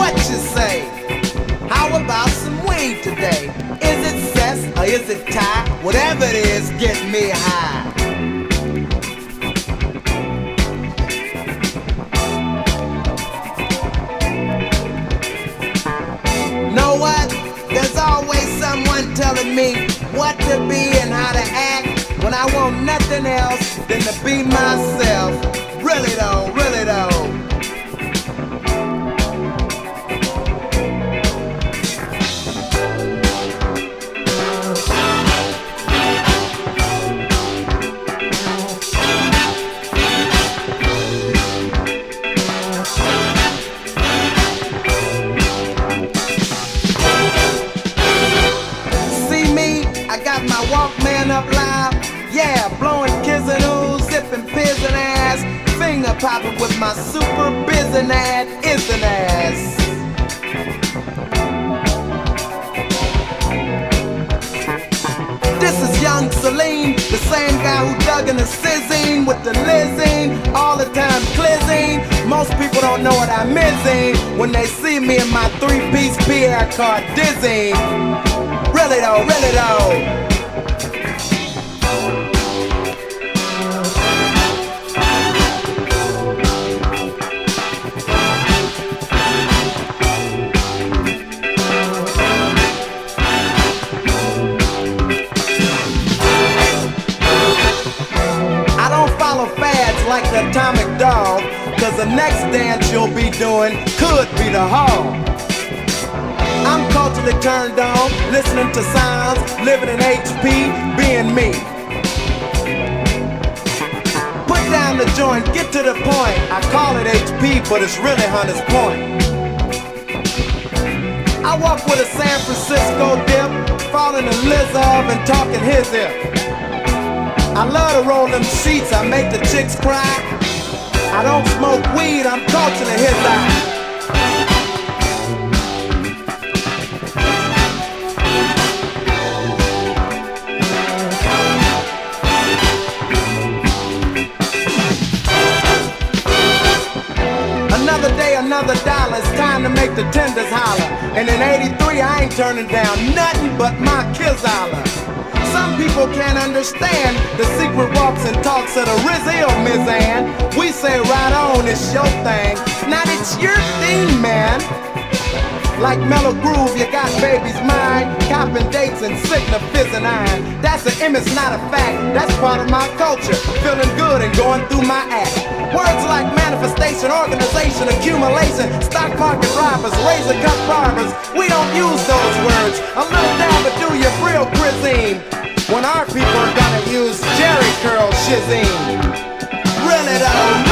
What you say? How about some weed today? Is it cess or is it tie? Whatever it is, get me high. Know what? There's always someone telling me what to be and how to act when I want nothing else than to be myself. Really though, really though. My Walkman up loud, yeah, blowing kizzadoos, zipping piz and ass, finger popping with my super bizzin' ad, isn't ass. This is young Saleem, the same guy who dug in the sizzing with the lizine, all the time clizzing. Most people don't know what I'm missing when they see me in my three-piece Pierre card dizzy. Really though, really though. Like the atomic dog, cause the next dance you'll be doing could be the hall. I'm culturally turned on, listening to sounds, living in HP, being me. Put down the joint, get to the point. I call it HP, but it's really Hunter's Point. I walk with a San Francisco dip, falling the lizard and talking his hip. I love to roll them sheets, I make the chicks cry. I don't smoke weed, I'm culturally his eye. Another day, another dollar, it's time to make the tenders holler. And in '83 I ain't turning down nothing but my Kizala. Some people can't understand the secret walks and talks of the Rizzo Mizan. We say right on, it's your thing. Now it's your thing, man. Like Mellow Groove, you got baby's mind, copping dates and Cigna fizzing iron. That's an image, not a fact. That's part of my culture. Feeling good and going through my act. Words like manifestation, organization, accumulation, stock market robbers, razor cut barbers. We don't use those words. A little dab would do you real cuisine. When our people are gonna use Jerry curl shizine. Really though.